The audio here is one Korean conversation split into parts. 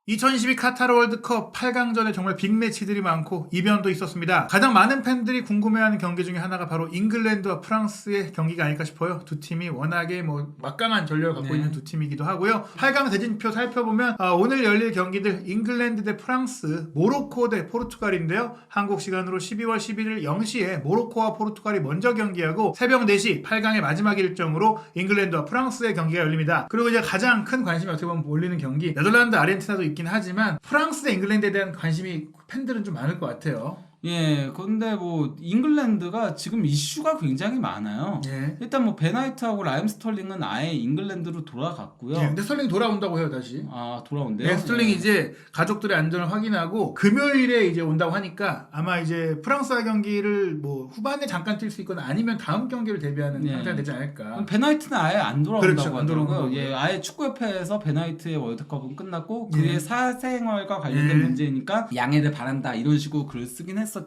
2022 카타르 월드컵 8강전에 정말 빅매치들이 많고 이변도 있었습니다. 가장 많은 팬들이 궁금해하는 경기 중에 하나가 바로 잉글랜드와 프랑스의 경기가 아닐까 싶어요. 두 팀이 워낙에 막강한 전력을 갖고 있는 두 팀이기도 하고요. 8강 대진표 살펴보면 오늘 열릴 경기들 잉글랜드 대 프랑스, 모로코 대 포르투갈인데요. 한국 시간으로 12월 11일 0시에 모로코와 포르투갈이 먼저 경기하고 새벽 4시 8강의 마지막 일정으로 잉글랜드와 프랑스의 경기가 열립니다. 그리고 이제 가장 큰 관심이 어떻게 보면 몰리는 경기, 네덜란드, 아르헨티나도 있긴 하지만 프랑스 대 잉글랜드에 대한 관심이 팬들은 좀 많을 것 같아요. 예, 근데 잉글랜드가 지금 이슈가 굉장히 많아요. 예. 일단 베나이트하고 라임 스털링은 아예 잉글랜드로 돌아갔고요. 예, 근데 스털링 돌아온다고 해요, 다시. 아, 돌아온대요? 네, 스털링이 이제 가족들의 안전을 확인하고 금요일에 이제 온다고 하니까 아마 이제 프랑스와 경기를 후반에 잠깐 뛸 수 있거나 아니면 다음 경기를 대비하는 상태가 되지 않을까. 베나이트는 아예 안 돌아온다고 그렇죠, 안 하더라고요. 예, 아예 축구협회에서 베나이트의 월드컵은 끝났고 그의 사생활과 관련된 문제니까 양해를 바란다 이런 식으로 글을 쓰긴 했었죠.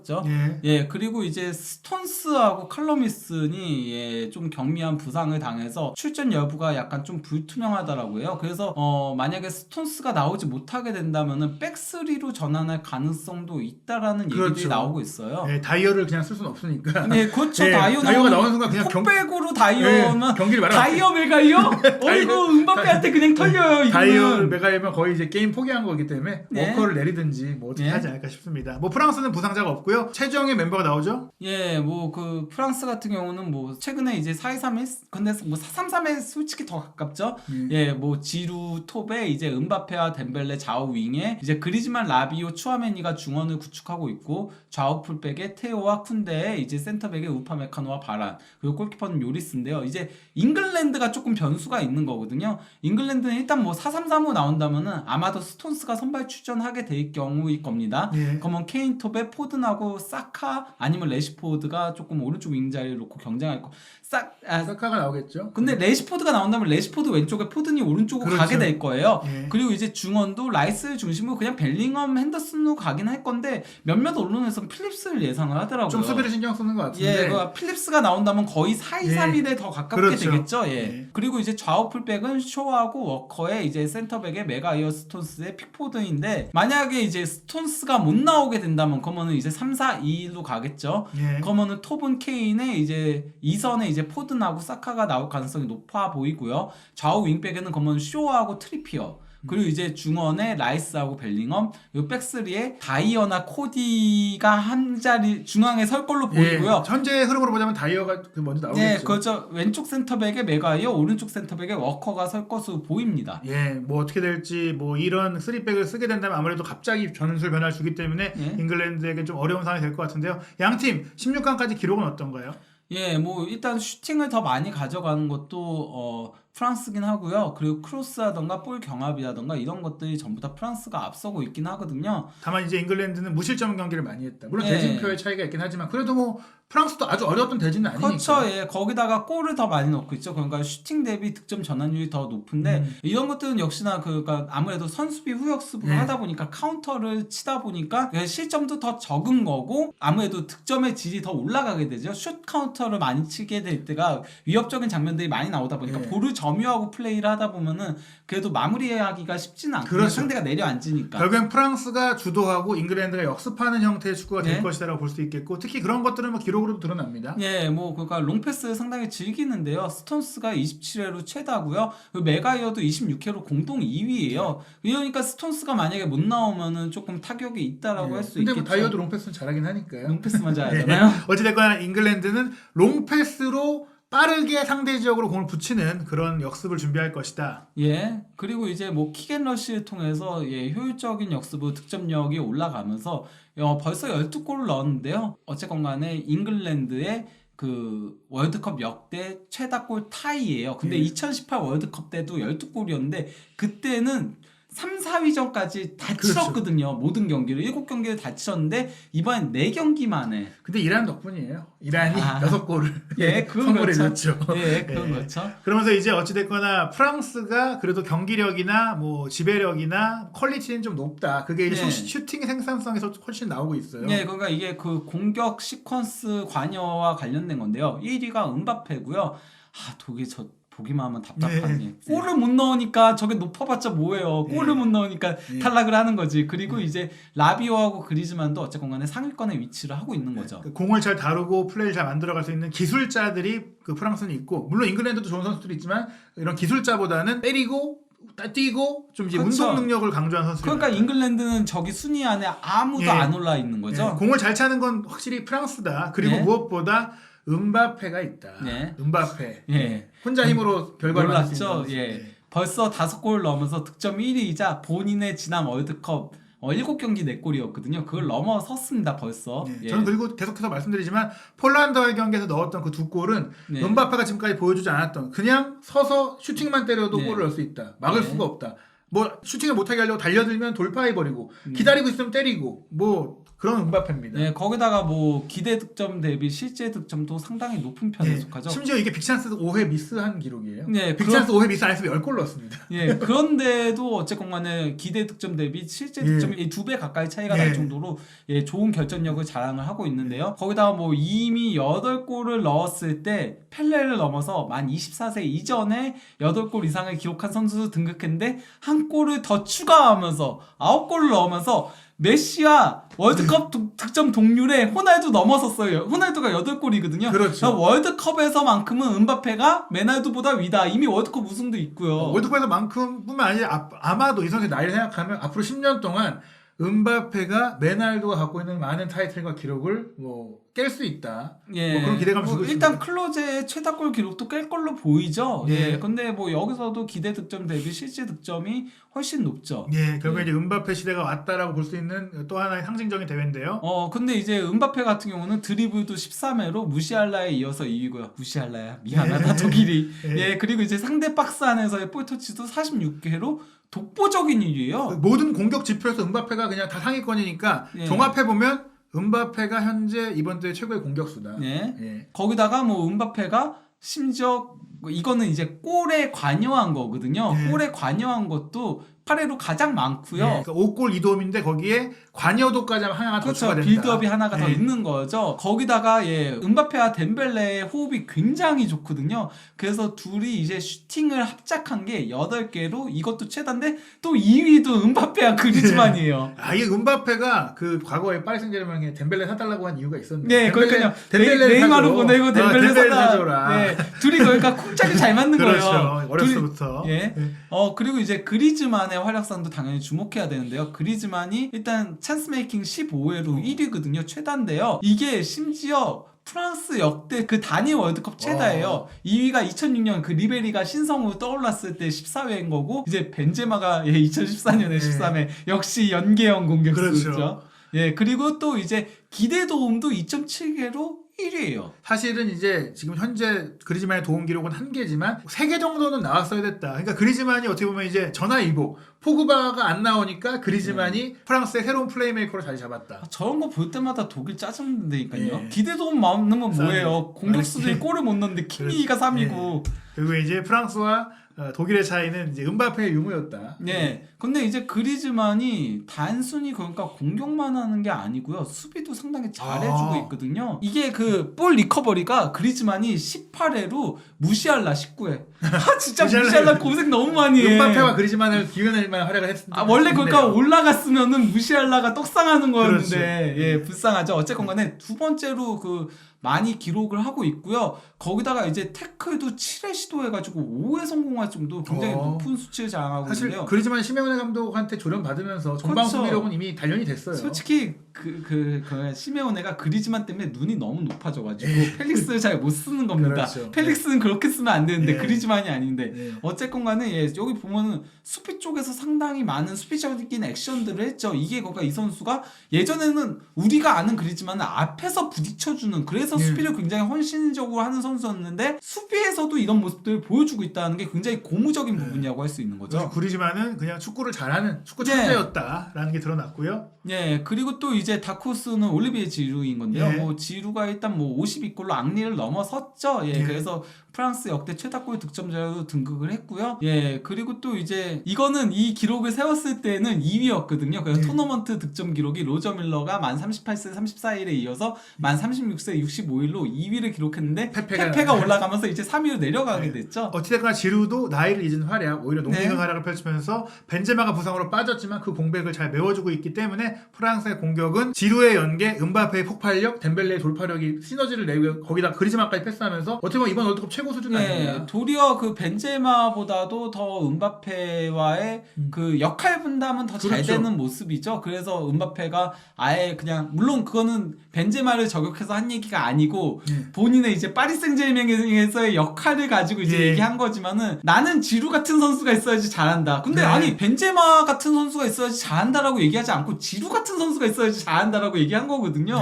예, 그리고 이제 스톤스하고 칼럼니슨이 좀 경미한 부상을 당해서 출전 여부가 약간 좀 불투명하더라고요. 그래서 만약에 스톤스가 나오지 못하게 된다면은 백스리로 전환할 가능성도 있다라는 얘기들이 나오고 있어요. 네, 다이어를 그냥 쓸 수는 없으니까. 네, 그렇죠. 네, 다이어가 나오는 순간 그냥 컵백으로 다이어면 경기를 말아. 다이어 메가이어? 이거 은바페한테 그냥 털려요. 이거는. 다이어 메가이면 거의 이제 게임 포기한 거기 때문에 워커를 내리든지 어떻게 하지 않을까 싶습니다. 프랑스는 부상자가 없고요. 최정의 멤버가 나오죠? 예, 프랑스 같은 경우는 최근에 이제 4-2-3-1 근데 4-3-3에 솔직히 더 가깝죠. 예, 지루, 톱에 이제 은바페와 덴벨레 좌우 윙에 이제 그리즈만, 라비오, 추아메니가 중원을 구축하고 있고 좌우 풀백에 테오와 쿤데에 이제 센터백에 우파메카노와 바란 그리고 골키퍼는 요리스인데요. 이제 잉글랜드가 조금 변수가 있는 거거든요. 잉글랜드는 일단 4-3-3으로 나온다면은 아마도 스톤스가 선발 출전하게 될 경우일 겁니다. 그러면 케인 톱에 포든하고 사카 아니면 레시포드가 조금 오른쪽 윙 자리를 놓고 경쟁할 거. 사카가 나오겠죠. 근데 레시포드가 나온다면 레시포드 왼쪽에 포든이 오른쪽으로 가게 될 거예요. 그리고 이제 중원도 라이스 중심으로 그냥 벨링엄, 핸더슨으로 가긴 할 건데 몇몇 언론에서는 필립스를 예상을 하더라고요. 좀 수비를 신경 쓰는 것 같은데. 예, 필립스가 나온다면 거의 4-2-3-1에 더 가깝게 되겠죠. 예. 그리고 이제 좌우 풀백은 쇼하고 워커의 이제 센터백의 메가이어 스톤스의 픽포드인데 만약에 이제 스톤스가 못 나오게 된다면 그러면은 이제 3-4-2로 가겠죠. 그러면은 톱은 케인의 이제 2선에 이제 포든하고 사카가 나올 가능성이 높아 보이고요. 좌우 윙백에는 그러면 쇼하고 트리피어 그리고 이제 중원에 라이스하고 벨링엄 요 백스리에 다이어나 코디가 한 자리 중앙에 설 걸로 보이고요. 현재 흐름으로 보자면 다이어가 먼저 나오겠죠. 네, 그렇죠. 왼쪽 센터백에 메가이어, 오른쪽 센터백에 워커가 설 것으로 보입니다. 예, 어떻게 될지 이런 3백을 쓰게 된다면 아무래도 갑자기 전술 변화를 주기 때문에 잉글랜드에게 좀 어려운 상황이 될 것 같은데요. 양팀 16강까지 기록은 어떤가요? 예, 일단 슈팅을 더 많이 가져가는 것도 프랑스긴 하고요. 그리고 크로스라던가 볼 경합이라던가 이런 것들이 전부 다 프랑스가 앞서고 있긴 하거든요. 다만 이제 잉글랜드는 무실점 경기를 많이 했다. 물론 대진표의 차이가 있긴 하지만 그래도 프랑스도 아주 어려웠던 대진은 아니니까. 그렇죠. 예. 거기다가 골을 더 많이 넣고 있죠. 그러니까 슈팅 대비 득점 전환율이 더 높은데 이런 것들은 역시나 그러니까 아무래도 선수비 후역습으로 하다 보니까 카운터를 치다 보니까 실점도 더 적은 거고 아무래도 득점의 질이 더 올라가게 되죠. 슛 카운터를 많이 치게 될 때가 위협적인 장면들이 많이 나오다 보니까 볼을 점유하고 플레이를 하다 보면은 그래도 마무리하기가 쉽지는 않고 그렇죠. 상대가 내려앉으니까. 결국엔 프랑스가 주도하고 잉글랜드가 역습하는 형태의 축구가 될 것이라고 볼 수 있겠고 특히 그런 것들은 기록으로도 드러납니다. 예, 그러니까 롱패스 상당히 즐기는데요. 스톤스가 27회로 최다고요. 메가이어도 26회로 공동 2위예요. 이러니까 스톤스가 만약에 못 나오면은 조금 타격이 있다라고 할 수 있겠죠. 근데 다이어도 롱패스는 잘하긴 하니까요. 롱패스만 잘하잖아요. 어찌됐거나 잉글랜드는 롱패스로 빠르게 상대지역으로 공을 붙이는 그런 역습을 준비할 것이다. 예. 그리고 이제 킥앤러시를 통해서 효율적인 역습으로 득점력이 올라가면서 벌써 12골을 넣었는데요. 어쨌건 간에 잉글랜드의 월드컵 역대 최다골 타이예요. 근데 2018 월드컵 때도 12골이었는데 그때는 3, 4위전까지 다 치렀거든요. 모든 경기를 7경기를 다 치렀는데 이번엔 4경기 만에. 근데 이란 덕분이에요. 이란이 6골을 선물해줬죠. 예, 그건 그렇죠. 그러면서 이제 어찌됐거나 프랑스가 그래도 경기력이나 지배력이나 퀄리티는 좀 높다. 그게 이제 슈팅 생산성에서 훨씬 나오고 있어요. 네, 그러니까 이게 공격 시퀀스 관여와 관련된 건데요. 1위가 은바페고요. 독일 보기만 하면 답답하니. 네. 골을 못 넣으니까 저게 높아봤자 뭐예요. 골을 못 넣으니까 탈락을 하는 거지. 그리고 이제 라비오하고 그리즈만도 어쨌건 간에 상위권에 위치를 하고 있는 거죠. 공을 잘 다루고 플레이를 잘 만들어갈 수 있는 기술자들이 그 프랑스는 있고, 물론 잉글랜드도 좋은 선수들이 있지만 이런 기술자보다는 때리고 뛰고 좀 이제 그렇죠. 운동 능력을 강조한 선수들. 그러니까 잉글랜드는 저기 순위 안에 아무도 안 올라 있는 거죠. 공을 잘 차는 건 확실히 프랑스다. 그리고 무엇보다 음바페가 있다. 음바페. 혼자 힘으로 결과를 만들 수 있는 놀랐죠. 선수. 벌써 5골 넘어서 득점 1위이자 본인의 지난 월드컵 7경기 4골이었거든요. 그걸 넘어섰습니다. 벌써. 저는 그리고 계속해서 말씀드리지만 폴란드와의 경기에서 넣었던 그 2골은 음바페가 지금까지 보여주지 않았던, 그냥 서서 슈팅만 때려도 골을 넣을 수 있다. 막을 수가 없다. 뭐 슈팅을 못하게 하려고 달려들면 돌파해버리고 기다리고 있으면 때리고 뭐 그런 음바페입니다. 거기다가 뭐 기대 득점 대비 실제 득점도 상당히 높은 편에 속하죠. 심지어 이게 빅찬스 5회 미스한 기록이에요. 네, 빅찬스 5회 미스 안 했으면 10골 넣었습니다. 그런데도 어쨌건 간에 기대 득점 대비 실제 득점이 2배 가까이 차이가 날 정도로 좋은 결정력을 자랑을 하고 있는데요. 거기다가 뭐 이미 8골을 넣었을 때 펠레를 넘어서 만 24세 이전에 8골 이상을 기록한 선수 등극했는데 한 골을 더 추가하면서 9골을 넣으면서 메시와 월드컵 득점 동률에 호날두 넘어섰어요. 호날두가 8골이거든요. 그렇죠. 월드컵에서만큼은 음바페가 메날두보다 위다. 이미 월드컵 우승도 있고요. 월드컵에서만큼뿐만 아니라 아마도 이 선수의 나이를 생각하면 앞으로 10년 동안 음바페가 메날두가 갖고 있는 많은 타이틀과 기록을 뭐 깰 수 있다. 뭐 그런 기대감을 주고 있습니다. 일단 클로제의 최다골 기록도 깰 걸로 보이죠. 근데 뭐 여기서도 기대 득점 대비 실제 득점이 훨씬 높죠. 결국에 이제 음바페 시대가 왔다라고 볼 수 있는 또 하나의 상징적인 대회인데요. 근데 이제 음바페 같은 경우는 드리블도 13회로 무시알라에 이어서 2위고요. 무시알라야. 미안하다 독일이. 그리고 이제 상대 박스 안에서의 볼 터치도 46개로 독보적인 일이에요. 모든 공격 지표에서 음바페가 그냥 다 상위권이니까 종합해 보면 음바페가 현재 이번 대회 최고의 공격수다. 거기다가 뭐 음바페가 심지어 이거는 이제 골에 관여한 거거든요. 골에 관여한 것도 8회로 가장 많고요. 그러니까 5골 2도움인데 거기에 관여도까지 하나 더 추가된다. 빌드업이 하나가 더 있는 거죠. 거기다가 음바페와 덴벨레의 호흡이 굉장히 좋거든요. 그래서 둘이 이제 슈팅을 합작한 게 8개로 이것도 최다인데 또 2위도 음바페와 그리즈만이에요. 이게 음바페가 그 과거에 파리 생제르맹에 덴벨레 사달라고 한 이유가 있었는데. 그러니까요. 덴벨레를 네이마르 보내고 덴벨레 사줘라. 둘이 그러니까 쿵짝이 잘 맞는 그렇죠. 거예요. 어렸을부터. 그리고 이제 그리즈만의 활약상도 당연히 주목해야 되는데요. 그리즈만이 일단 찬스 메이킹 15회로 1위거든요. 최다인데요. 이게 심지어 프랑스 역대 그 단일 월드컵 최다예요. 2위가 2006년 그 리베리가 신성으로 떠올랐을 때 14회인 거고, 이제 벤제마가 2014년에 13회. 역시 연계형 공격수죠. 그렇죠. 그리고 또 이제 기대 도움도 2.7개로 1위예요. 사실은 이제 지금 현재 그리즈만의 도움 기록은 1개지만 3개 정도는 나왔어야 됐다. 그러니까 그리즈만이 어떻게 보면 이제 전화위복, 포그바가 안 나오니까 그리즈만이 프랑스의 새로운 플레이메이커로 자리 잡았다. 저런 거 볼 때마다 독일 짜증난다니까요. 기대 도움 넣는 건 뭐예요? 공격수들이 골을 못 넣는데 키미가 3위고. 그리고 이제 프랑스와 독일의 차이는 이제 음바페의 유무였다. 근데 이제 그리즈만이 단순히 그러니까 공격만 하는 게 아니고요. 수비도 상당히 잘해주고 있거든요. 이게 그 볼 리커버리가 그리즈만이 18회로 무시알라 19회. 진짜 무시알라 고생 너무 많이 해. 음바페와 그리즈만을 기원할 만한 활약을 했습니다. 원래 그러니까 올라갔으면은 무시알라가 떡상하는 거였는데 그렇죠. 불쌍하죠. 어쨌건 간에 두 번째로 그 많이 기록을 하고 있고요. 거기다가 이제 태클도 7회 시도해가지고 5회 성공할 정도 굉장히 높은 수치를 자랑하고 사실 있는데요. 그리즈만 시메오네 감독한테 조련받으면서 전방 수비력은 이미 단련이 됐어요. 솔직히 그 시메오네가 그리즈만 때문에 눈이 너무 높아져가지고 펠릭스를 잘 못 쓰는 겁니다. 그렇죠. 펠릭스는 그렇게 쓰면 안 되는데 그리즈만이 아닌데 어쨌건 간에 여기 보면은 수비 쪽에서 상당히 많은 수비적인 액션들을 했죠. 이게 그러니까 이 선수가 예전에는 우리가 아는 그리즈만은 앞에서 부딪혀주는, 그래서 수비를 굉장히 헌신적으로 하는 선수였는데 수비에서도 이런 모습들을 보여주고 있다는 게 굉장히 고무적인 부분이라고 할 수 있는 거죠. 그리즈만은 그냥 축구를 잘하는 축구 천재였다라는 게 드러났고요. 그리고 또 이제 다크호스는 올리비에 지루인 건데요. 뭐 지루가 일단 뭐 52골로 앙리를 넘어섰죠. 그래서 프랑스 역대 최다골 득점자로 등극을 했고요. 예, 그리고 또 이제 이거는 이 기록을 세웠을 때는 2위였거든요. 그래서 토너먼트 득점 기록이 로저 밀러가 만 38세 34일에 이어서 만 36세 65일로 2위를 기록했는데 페페가 올라가면서 이제 3위로 내려가게 됐죠. 어찌됐거나 지루도 나이를 잊은 활약, 오히려 농민의 활약을 펼치면서 벤제마가 부상으로 빠졌지만 그 공백을 잘 메워주고 있기 때문에 프랑스의 공격은 지루의 연계, 음바페의 폭발력, 덴벨레의 돌파력이 시너지를 내고 거기다 그리즈만까지 패스하면서 어떻게 보면 이번 월드컵 최고 수준 아닙니까? 도리어 그 벤제마보다도 더 음바페와의 그 역할 분담은 더 잘 되는 모습이죠. 그래서 음바페가 아예 그냥 물론 그거는 벤제마를 저격해서 한 얘기가 아니고 본인의 이제 파리 생제르맹에서의 역할을 가지고 이제 얘기한 거지만은 나는 지루 같은 선수가 있어야지 잘한다. 근데 아니 벤제마 같은 선수가 있어야지 잘한다라고 얘기하지 않고 지루 같은 선수가 있어야지 잘한다라고 얘기한 거거든요.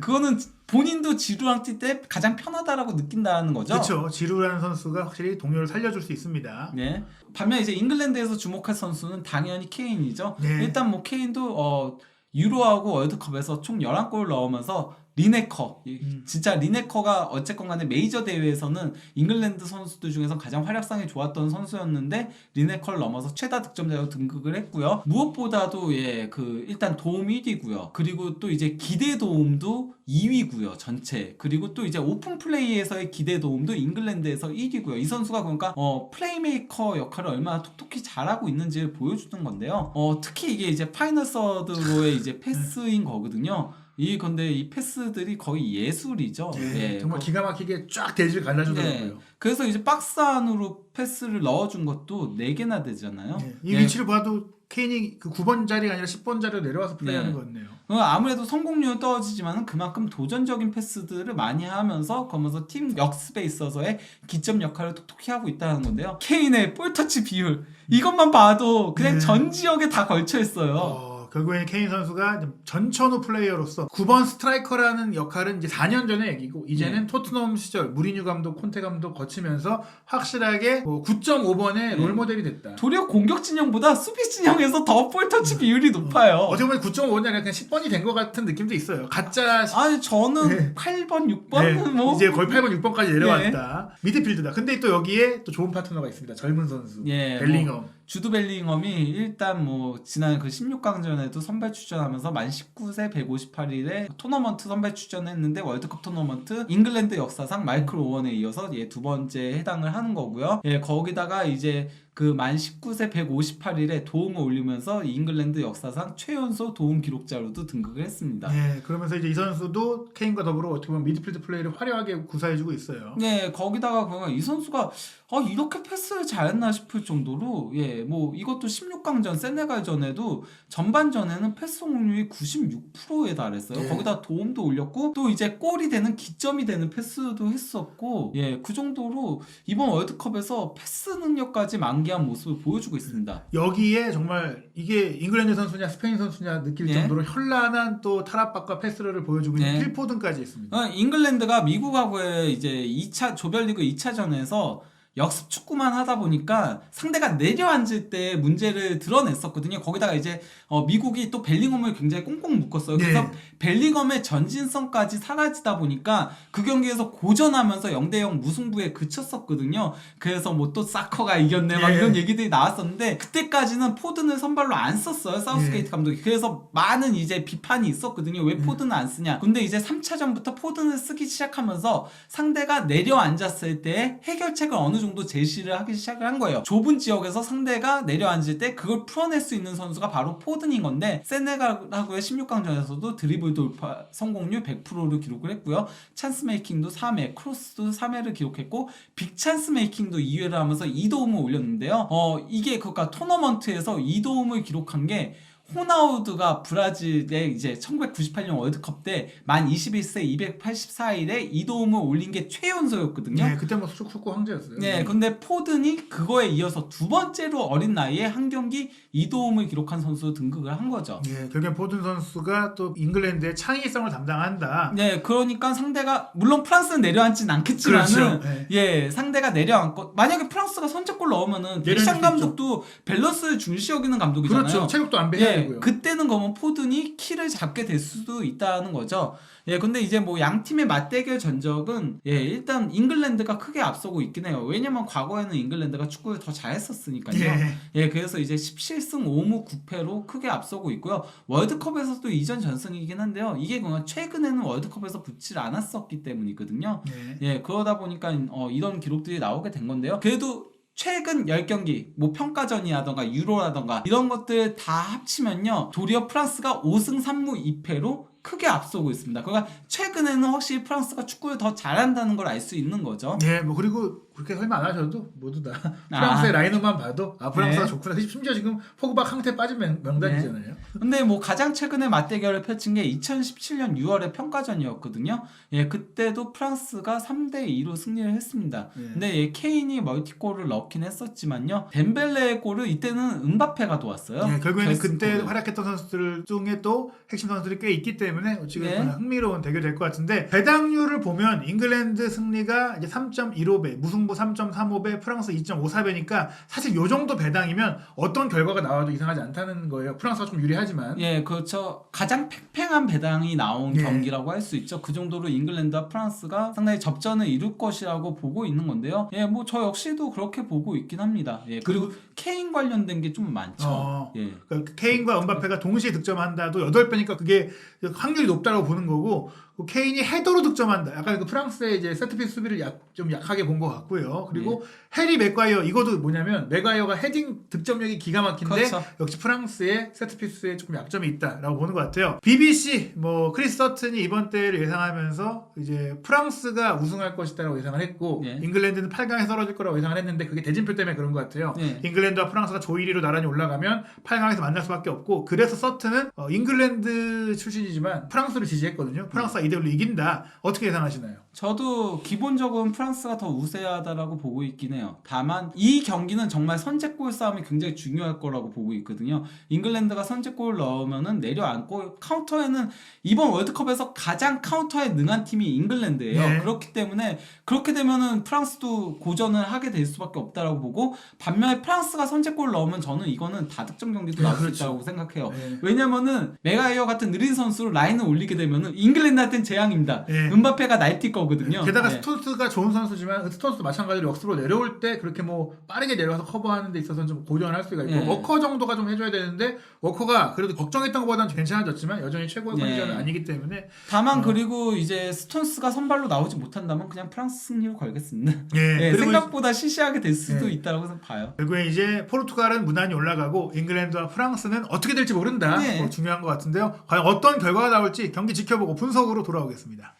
그거는 본인도 지루랑 뛸 때 가장 편하다라고 느낀다는 거죠. 그렇죠. 지루라는 선수가 확실히 동료를 살려줄 수 있습니다. 네. 반면 이제 잉글랜드에서 주목할 선수는 당연히 케인이죠. 일단 뭐 케인도 유로하고 월드컵에서 총 11골을 넣으면서 리네커 진짜 리네커가 어쨌건 간에 메이저 대회에서는 잉글랜드 선수들 중에서 가장 활약상이 좋았던 선수였는데 리네커를 넘어서 최다 득점자로 등극을 했고요. 무엇보다도 그 일단 도움 1위고요. 그리고 또 이제 기대 도움도 2위고요. 전체. 그리고 또 이제 오픈 플레이에서의 기대 도움도 잉글랜드에서 1위고요. 이 선수가 그러니까 플레이메이커 역할을 얼마나 톡톡히 잘하고 있는지를 보여주는 건데요. 특히 이게 이제 파이널 서드로의 이제 패스인 거거든요. 근데 이 패스들이 거의 예술이죠. 정말 기가 막히게 쫙 대지를 갈라주더라고요. 그래서 이제 박스 안으로 패스를 넣어준 것도 4개나 되잖아요. 이 위치를 봐도 케인이 그 9번 자리가 아니라 10번 자리로 내려와서 플레이하는 거였네요. 아무래도 성공률은 떨어지지만 그만큼 도전적인 패스들을 많이 하면서 그러면서 팀 역습에 있어서의 기점 역할을 톡톡히 하고 있다는 건데요. 케인의 볼터치 비율 이것만 봐도 그냥 전 지역에 다 걸쳐 있어요. 결국에 케인 선수가 전천후 플레이어로서 9번 스트라이커라는 역할은 이제 4년 전의 얘기고 이제는 토트넘 시절 무리뉴 감독, 콘테 감독 거치면서 확실하게 9.5번의 롤모델이 됐다. 도리어 공격 진영보다 수비 진영에서 더 볼터치 비율이 높아요. 어떻게 보면 9.5번이 아니라 그냥 10번이 된 것 같은 느낌도 있어요. 가짜. 아니 저는 8번, 6번 뭐 이제 거의 8번, 6번까지 내려왔다. 미드필드다. 근데 또 여기에 또 좋은 파트너가 있습니다. 젊은 선수 벨링엄. 주드 벨링엄이 일단 지난 그 16강전에도 선발 출전하면서 만 19세 158일에 토너먼트 선발 출전했는데 월드컵 토너먼트 잉글랜드 역사상 마이클 오원에 이어서 두 번째 해당을 하는 거고요. 거기다가 이제 그 만 19세 158일에 도움을 올리면서 잉글랜드 역사상 최연소 도움 기록자로도 등극을 했습니다. 그러면서 이제 이 선수도 케인과 더불어 어떻게 보면 미드필드 플레이를 화려하게 구사해주고 있어요. 거기다가 그러니까 이 선수가 이렇게 패스를 잘했나 싶을 정도로 이것도 16강전 세네갈전에도 전반전에는 패스 성공률이 96%에 달했어요. 거기다 도움도 올렸고 또 이제 골이 되는 기점이 되는 패스도 했었고 그 정도로 이번 월드컵에서 패스 능력까지 만개한 모습을 보여주고 있습니다. 여기에 정말 이게 잉글랜드 선수냐 스페인 선수냐 느낄 정도로 현란한 또 탈압박과 패스를 보여주고 있는 필포든까지 있습니다. 잉글랜드가 미국하고의 이제 2차 조별리그 2차전에서 역습 축구만 하다 보니까 상대가 내려앉을 때 문제를 드러냈었거든요. 거기다가 이제 미국이 또 벨링엄을 굉장히 꽁꽁 묶었어요. 그래서 벨링엄의 전진성까지 사라지다 보니까 그 경기에서 고전하면서 0대0 무승부에 그쳤었거든요. 그래서 또 사커가 이겼네 막 이런 얘기들이 나왔었는데 그때까지는 포든을 선발로 안 썼어요. 사우스게이트 감독이. 그래서 많은 이제 비판이 있었거든요. 왜 포든을 안 쓰냐. 근데 이제 3차전부터 포든을 쓰기 시작하면서 상대가 내려앉았을 때 해결책을 어느 정도 제시를 하기 시작을 한 거예요. 좁은 지역에서 상대가 내려앉을 때 그걸 풀어낼 수 있는 선수가 바로 포든인 건데 세네갈하고의 16강전에서도 드리블 돌파 성공률 100%를 기록을 했고요. 찬스 메이킹도 3회, 크로스도 3회를 기록했고 빅 찬스 메이킹도 2회를 하면서 2도움을 올렸는데요. 이게 그러니까 토너먼트에서 2도움을 기록한 게 호나우드가 브라질에 이제 1998년 월드컵 때 만 21세 284일에 2도움을 올린 게 최연소였거든요. 그때 축구 황제였어요. 근데 포든이 그거에 이어서 두 번째로 어린 나이에 한 경기 2도움을 기록한 선수로 등극을 한 거죠. 결국엔 포든 선수가 또 잉글랜드의 창의성을 담당한다. 그러니까 상대가 물론 프랑스는 내려앉진 않겠지만은 상대가 내려앉고 만약에 프랑스가 선제골 넣으면은 데샹 감독도 밸런스를 중시 여기는 감독이잖아요. 그렇죠. 체력도 안 배해야 해가지고요. 그때는 그러면 포든이 키를 잡게 될 수도 있다는 거죠. 예, 근데 이제 뭐 양 팀의 맞대결 전적은 일단 잉글랜드가 크게 앞서고 있긴 해요. 왜냐면 과거에는 잉글랜드가 축구를 더 잘했었으니까요. 그래서 이제 17승 5무 9패로 크게 앞서고 있고요. 월드컵에서도 이전 전승이긴 한데요. 이게 그냥 최근에는 월드컵에서 붙질 않았었기 때문이거든요. 그러다 보니까 이런 기록들이 나오게 된 건데요. 그래도 최근 10경기 뭐 평가전이라던가 유로라던가 이런 것들 다 합치면요, 도리어 프랑스가 5승 3무 2패로 크게 앞서고 있습니다. 그러니까 최근에는 확실히 프랑스가 축구를 더 잘한다는 걸 알 수 있는 거죠. 뭐 그리고 그렇게 설명 안 하셔도 모두 다 프랑스의 라인업만 봐도 프랑스가 좋구나. 심지어 지금 포그바 캉테 빠진 명단이잖아요. 근데 뭐 가장 최근에 맞대결을 펼친 게 2017년 6월의 평가전이었거든요. 그때도 프랑스가 3대2로 승리를 했습니다. 근데 케인이 멀티골을 넣긴 했었지만요, 덴벨레의 골을 이때는 음바페가 도왔어요. 결국에는 그때 활약했던 선수들 중에 또 핵심 선수들이 꽤 있기 때문에 어찌됐거나 흥미로운 대결 될 것 같은데, 배당률을 보면 잉글랜드 승리가 이제 3.15배, 무승부 3.35배, 프랑스 2.54배니까 사실 요 정도 배당이면 어떤 결과가 나와도 이상하지 않다는 거예요. 프랑스가 좀 유리하지만. 그렇죠. 가장 팽팽한 배당이 나온 경기라고 할 수 있죠. 그 정도로 잉글랜드와 프랑스가 상당히 접전을 이룰 것이라고 보고 있는 건데요. 뭐 저 역시도 그렇게 보고 있긴 합니다. 그리고 케인 관련된 게 좀 많죠. 그러니까 케인과 음바페가 동시에 득점한다도 8배니까 그게 확률이 높다고 보는 거고, 케인이 헤더로 득점한다. 약간 그 프랑스의 이제 세트피스 수비를 좀 약하게 본 것 같고요. 그리고 해리 맥과이어, 이것도 뭐냐면 맥과이어가 헤딩 득점력이 기가 막힌데 그렇죠. 역시 프랑스의 세트피스에 조금 약점이 있다라고 보는 것 같아요. BBC 크리스 서튼이 이번 대회를 예상하면서 이제 프랑스가 우승할 것이다라고 예상을 했고, 잉글랜드는 8강에 떨어질 거라고 예상을 했는데 그게 대진표 때문에 그런 것 같아요. 잉글랜드와 프랑스가 조 1위로 나란히 올라가면 8강에서 만날 수밖에 없고, 그래서 서튼은 잉글랜드 출신이지만 프랑스를 지지했거든요. 프랑스가 2대1로 이긴다. 어떻게 예상하시나요? 저도 기본적으로는 프랑스가 더 우세하다라고 보고 있긴 해요. 다만 이 경기는 정말 선제골 싸움이 굉장히 중요할 거라고 보고 있거든요. 잉글랜드가 선제골을 넣으면은 내려앉고, 카운터에는 이번 월드컵에서 가장 카운터에 능한 팀이 잉글랜드예요. 그렇기 때문에 그렇게 되면은 프랑스도 고전을 하게 될 수밖에 없다라고 보고, 반면에 프랑스가 선제골을 넣으면 저는 이거는 다득점 경기도 나올 수 있다고 생각해요. 왜냐면은 메가이어 같은 느린 선수로 라인을 올리게 되면은 잉글랜드한테는 재앙입니다. 음바페가 날뛸 거거든요. 게다가 스톤스가 좋은 선수지만 스톤스도 마찬가지로 역습으로 내려올 때 그렇게 뭐 빠르게 내려와서 커버하는 데 있어서는 좀 고전할 수가 있고, 워커 정도가 좀 해줘야 되는데 워커가 그래도 걱정했던 것보다는 괜찮아졌지만 여전히 최고의 컨디션은 아니기 때문에. 다만 그리고 이제 스톤스가 선발로 나오지 못한다면 그냥 프랑스 승리로 걸겠습니다. 그리고 생각보다 시시하게 될 수도 있다고 봐요. 결국에 이제 포르투갈은 무난히 올라가고 잉글랜드와 프랑스는 어떻게 될지 모른다. 중요한 것 같은데요. 과연 어떤 결과가 나올지 경기 지켜보고 분석으로 돌아오겠습니다.